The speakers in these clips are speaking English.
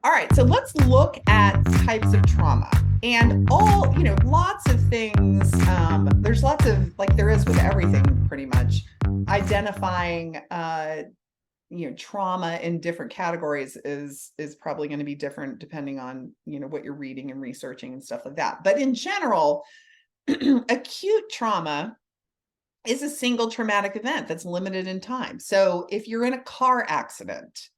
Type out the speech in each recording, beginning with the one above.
All right, so let's look at types of trauma and all, lots of things. There's lots of, like there is with everything pretty much, identifying, trauma in different categories is probably going to be different depending on, what you're reading and researching and stuff like that. But in general, acute trauma is a single traumatic event that's limited in time. So if you're in a car accident,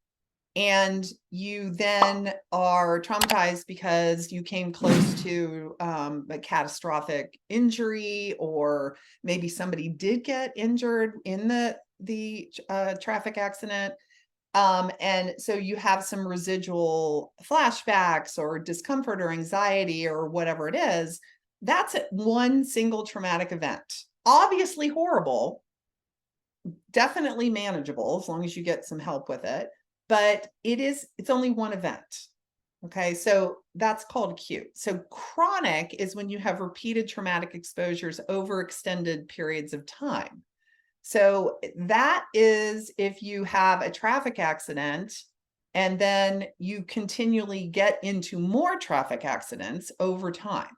and you then are traumatized because you came close to a catastrophic injury, or maybe somebody did get injured in the traffic accident. And so you have some residual flashbacks or discomfort or anxiety or whatever it is. That's one single traumatic event. Obviously horrible, definitely manageable as long as you get some help with it, but it's only one event. Okay, so that's called acute. So chronic is when you have repeated traumatic exposures over extended periods of time. So that is if you have a traffic accident and then you continually get into more traffic accidents over time.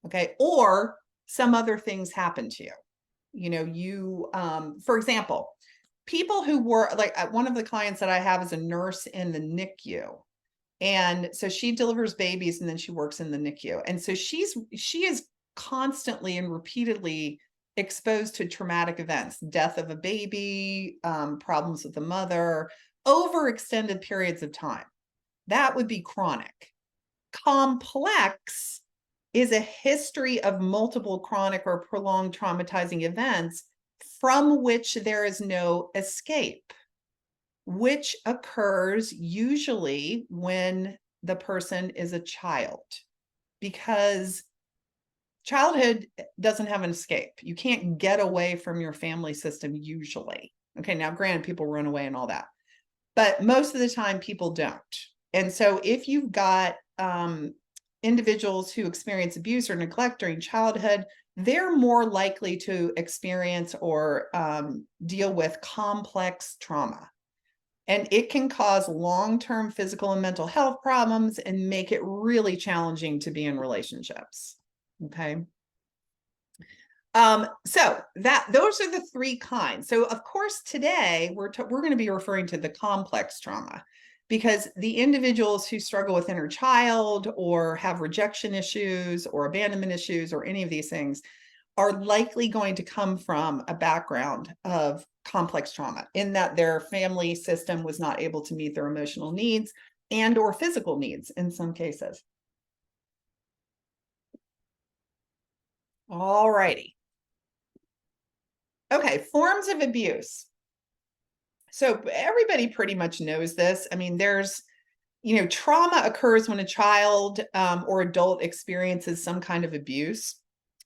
Okay, or some other things happen to you. For example, people who were like one of the clients that I have is a nurse in the NICU. And so she delivers babies and then she works in the NICU. And so she is constantly and repeatedly exposed to traumatic events, death of a baby, problems with the mother over extended periods of time. That would be chronic. Complex is a history of multiple chronic or prolonged traumatizing events from which there is no escape, which occurs usually when the person is a child, because childhood doesn't have an escape. You can't get away from your family system usually. Okay, now granted, people run away and all that, but most of the time people don't. And so if you've got individuals who experience abuse or neglect during childhood, they're more likely to experience or deal with complex trauma. And it can cause long-term physical and mental health problems and make it really challenging to be in relationships. Okay. So those are the three kinds. So of course, today we're going to be referring to the complex trauma, because the individuals who struggle with inner child or have rejection issues or abandonment issues or any of these things are likely going to come from a background of complex trauma, in that their family system was not able to meet their emotional needs and or physical needs in some cases. All righty. Okay, forms of abuse. So everybody pretty much knows this. I mean, trauma occurs when a child or adult experiences some kind of abuse.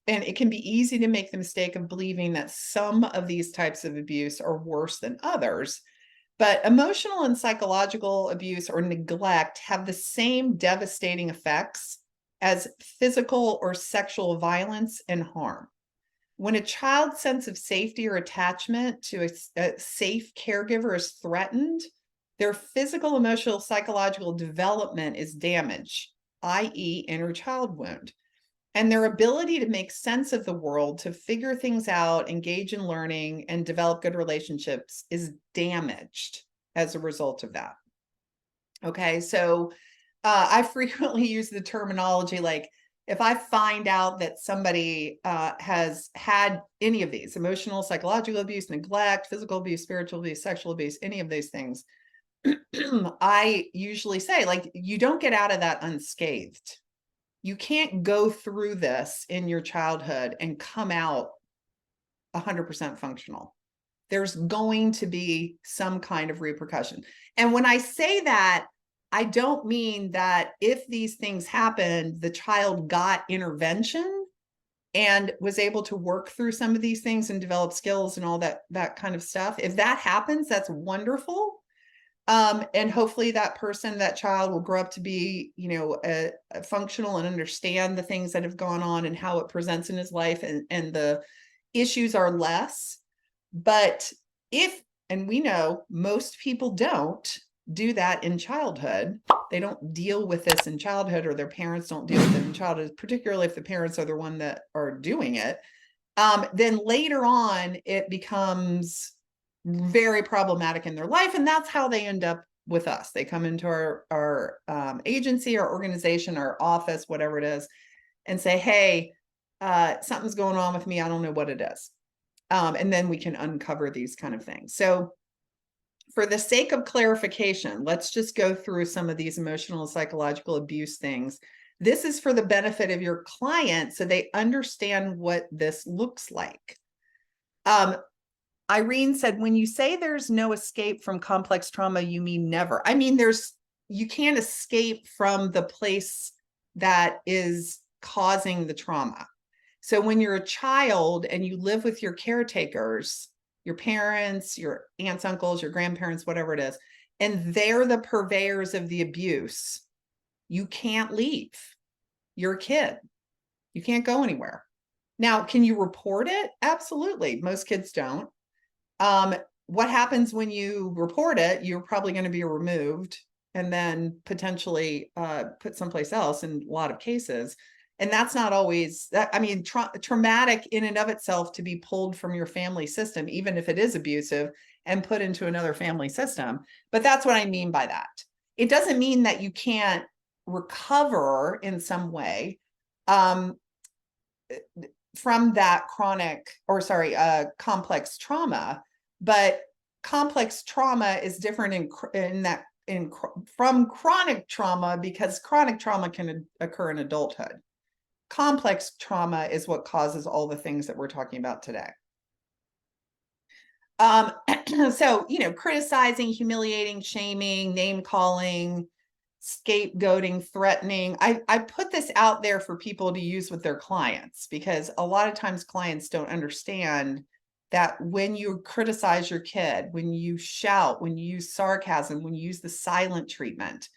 And it can be easy to make the mistake of believing that some of these types of abuse are worse than others. But emotional and psychological abuse or neglect have the same devastating effects as physical or sexual violence and harm. When a child's sense of safety or attachment to a safe caregiver is threatened, their physical, emotional, psychological development is damaged, i.e., inner child wound. And their ability to make sense of the world, to figure things out, engage in learning, and develop good relationships is damaged as a result of that. Okay, so I frequently use the terminology like, if I find out that somebody has had any of these, emotional, psychological abuse, neglect, physical abuse, spiritual abuse, sexual abuse, any of those things, I usually say, like, you don't get out of that unscathed. You can't go through this in your childhood and come out 100% functional. There's going to be some kind of repercussion. And when I say that, I don't mean that if these things happened, the child got intervention and was able to work through some of these things and develop skills and all that kind of stuff. If that happens, that's wonderful. And hopefully that person, that child will grow up to be, a functional and understand the things that have gone on and how it presents in his life, and the issues are less. But and we know most people don't do that in childhood, they don't deal with this in childhood, or their parents don't deal with it in childhood, particularly if the parents are the one that are doing it, then later on it becomes very problematic in their life. And that's how they end up with us. They come into our agency, our organization, our office, whatever it is, and say, hey, something's going on with me. I don't know what it is. And then we can uncover these kind of things. So for the sake of clarification, let's just go through some of these emotional and psychological abuse things. This is for the benefit of your client so they understand what this looks like. Irene said, when you say there's no escape from complex trauma, you mean never. I mean, you can't escape from the place that is causing the trauma. So when you're a child and you live with your caretakers, your parents, your aunts, uncles, your grandparents, whatever it is, and they're the purveyors of the abuse, you can't leave. You're a kid. You can't go anywhere. Now, can you report it? Absolutely. Most kids don't. What happens when you report it? You're probably going to be removed and then potentially put someplace else in a lot of cases. And that's not always that. I mean, traumatic in and of itself to be pulled from your family system, even if it is abusive, and put into another family system. But that's what I mean by that. It doesn't mean that you can't recover in some way from that complex trauma. But complex trauma is different from chronic trauma, because chronic trauma can occur in adulthood. Complex trauma is what causes all the things that we're talking about today. So, criticizing, humiliating, shaming, name calling, scapegoating, threatening. I put this out there for people to use with their clients, because a lot of times clients don't understand that when you criticize your kid, when you shout, when you use sarcasm, when you use the silent treatment,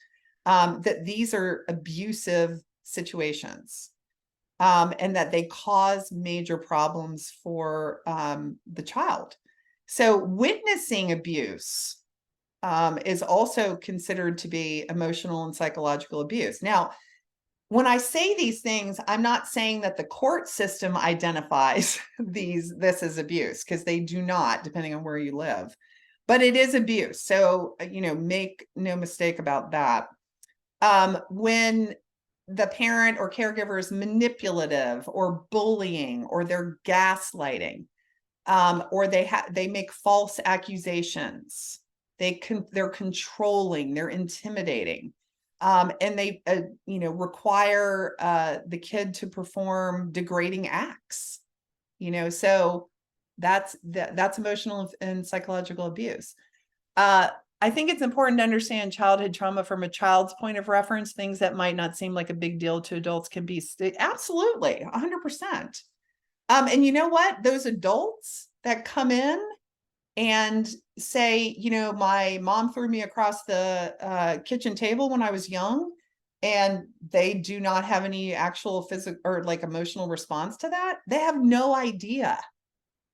that these are abusive situations. And that they cause major problems for the child. So witnessing abuse is also considered to be emotional and psychological abuse. Now, when I say these things, I'm not saying that the court system identifies this as abuse, because they do not, depending on where you live. But it is abuse. So, make no mistake about that. When the parent or caregiver is manipulative or bullying, or they're gaslighting, or they make false accusations, they're controlling, they're intimidating, and they require the kid to perform degrading acts. So that's emotional and psychological abuse. I think it's important to understand childhood trauma from a child's point of reference. Things that might not seem like a big deal to adults can be absolutely 100%. And you know what? Those adults that come in and say, my mom threw me across the kitchen table when I was young, and they do not have any actual physical or emotional response to that, they have no idea.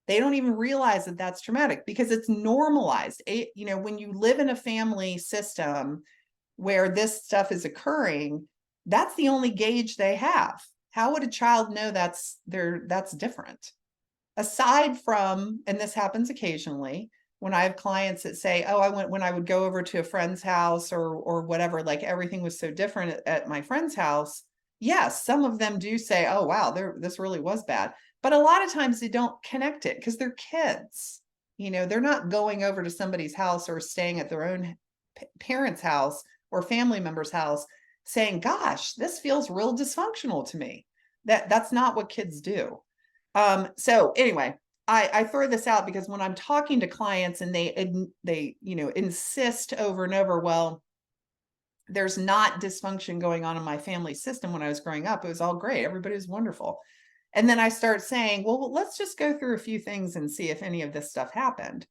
They don't even realize that that's traumatic, because it's normalized. When you live in a family system where this stuff is occurring, that's the only gauge they have. How would a child know that's different? Aside from, and this happens occasionally, when I have clients that say, oh, when I would go over to a friend's house or whatever, everything was so different at my friend's house. Yes, some of them do say, oh, wow, this really was bad. But a lot of times they don't connect it because they're kids. They're not going over to somebody's house or staying at their own parents' house or family member's house saying, gosh, this feels real dysfunctional to me. That's not what kids do. So anyway, I throw this out because when I'm talking to clients and they insist over and over, well, there's not dysfunction going on in my family system. When I was growing up, it was all great. Everybody was wonderful. And then I start saying, well, let's just go through a few things and see if any of this stuff happened.